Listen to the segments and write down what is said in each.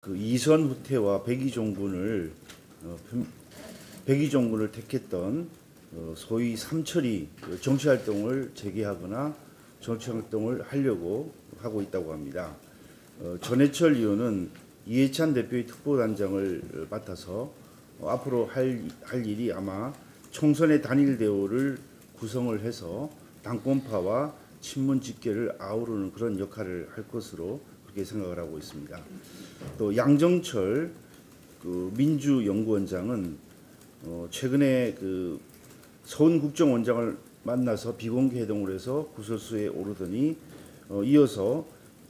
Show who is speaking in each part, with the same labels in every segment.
Speaker 1: 그 이선 후퇴와 백의종군을 택했던 소위 삼철이 정치활동을 재개하거나 정치활동을 하려고 하고 있다고 합니다. 전해철 의원은 이해찬 대표의 특보단장을 맡아서 앞으로 할 일이 아마 총선의 단일 대우를 구성을 해서 당권파와 친문 직계를 아우르는 그런 역할을 할 것으로 그렇게 생각을 하고 있습니다. 또 양정철 민주연구원장은 최근에 서훈 국정원장을 만나서 비공개 회동을 해서 구설수에 오르더니 이어서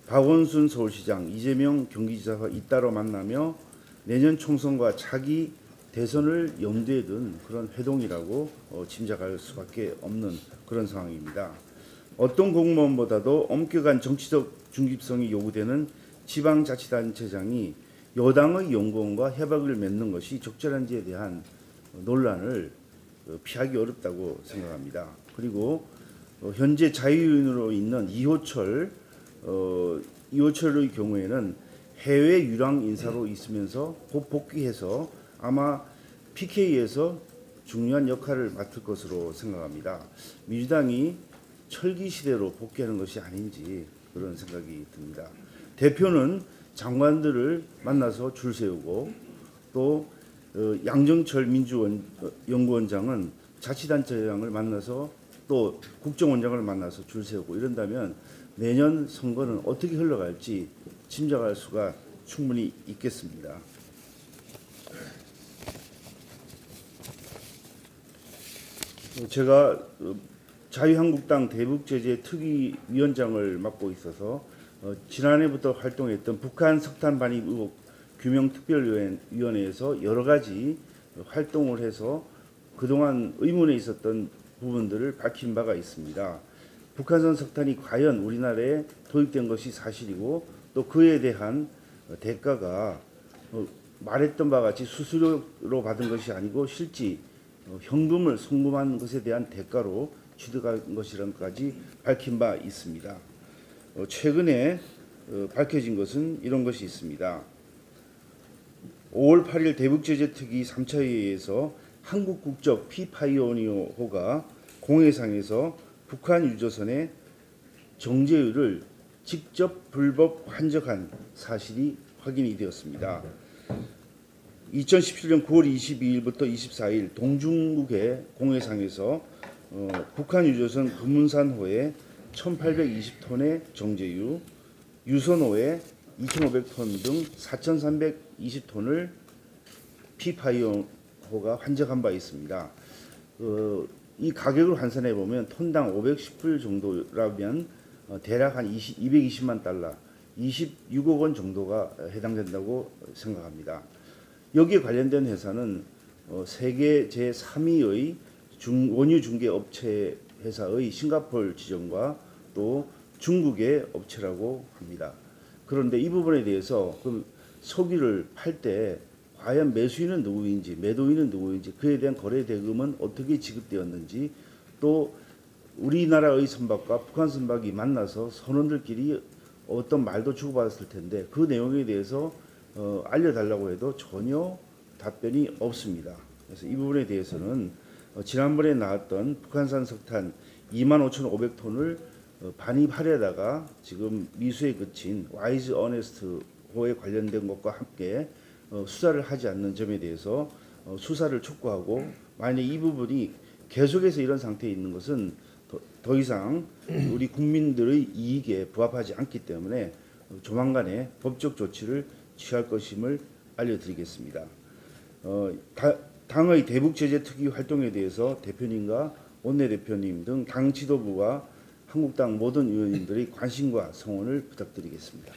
Speaker 1: 박원순 서울시장, 이재명 경기지사와 잇따라 만나며 내년 총선과 차기 대선을 염두에 둔 그런 회동이라고 짐작할 수밖에 없는 그런 상황입니다. 어떤 공무원보다도 엄격한 정치적 중립성이 요구되는 지방자치단체장이 여당의 연구원과 협약을 맺는 것이 적절한지에 대한 논란을 피하기 어렵다고 생각합니다. 그리고 현재 자유인으로 있는 이호철의 경우에는 해외 유랑 인사로 있으면서 곧 복귀해서 아마 PK에서 중요한 역할을 맡을 것으로 생각합니다. 민주당이 철기 시대로 복귀하는 것이 아닌지 그런 생각이 듭니다. 대표는 장관들을 만나서 줄 세우고 또 양정철 민주연구원장은 자치단체장을 만나서 또 국정원장을 만나서 줄 세우고 이런다면 내년 선거는 어떻게 흘러갈지 짐작할 수가 충분히 있겠습니다. 제가 자유한국당 대북제재특위위원장을 맡고 있어서 지난해부터 활동했던 북한 석탄 반입 의혹 규명특별위원회에서 여러 가지 활동을 해서 그동안 의문에 있었던 부분들을 밝힌 바가 있습니다. 북한산 석탄이 과연 우리나라에 도입된 것이 사실이고 또 그에 대한 대가가 말했던 바와 같이 수수료로 받은 것이 아니고 실제 현금을 송금한 것에 대한 대가로 취득한 것이라는 것까지 밝힌 바 있습니다. 최근에 밝혀진 것은 이런 것이 있습니다. 5월 8일 대북제재특위 3차 회의에서 한국 국적 피파이오니어호가 공해상에서 북한 유조선의 정제유를 직접 불법 환적한 사실이 확인이 되었습니다. 2017년 9월 22일부터 24일 동중국해 공해상에서 북한 유조선 금운산호에 1820톤의 정제유, 유선호에 2500톤 등 4320톤을 피파이오호가 환적한 바 있습니다. 이 가격을 환산해 보면 톤당 510불 정도라면 대략 한 220만 달러, 26억 원 정도가 해당된다고 생각합니다. 여기에 관련된 회사는 세계 제3위의 원유 중개 업체 회사의 싱가포르 지점과 또 중국의 업체라고 합니다. 그런데 이 부분에 대해서 석유를 팔 때 과연 매수인은 누구인지 매도인은 누구인지 그에 대한 거래 대금은 어떻게 지급되었는지 또 우리나라의 선박과 북한 선박이 만나서 선원들끼리 어떤 말도 주고받았을 텐데 그 내용에 대해서 알려달라고 해도 전혀 답변이 없습니다. 그래서 이 부분에 대해서는 지난번에 나왔던 북한산 석탄 25,500톤을 반입하려다가 지금 미수에 그친 와이즈 어네스트호에 관련된 것과 함께 수사를 하지 않는 점에 대해서 수사를 촉구하고 만약 이 부분이 계속해서 이런 상태에 있는 것은 더 이상 우리 국민들의 이익에 부합하지 않기 때문에 조만간에 법적 조치를 취할 것임을 알려드리겠습니다. 당의 대북제재특위 활동에 대해서 대표님과 원내대표님 등 당 지도부와 한국당 모든 의원님들의 관심과 성원을 부탁드리겠습니다.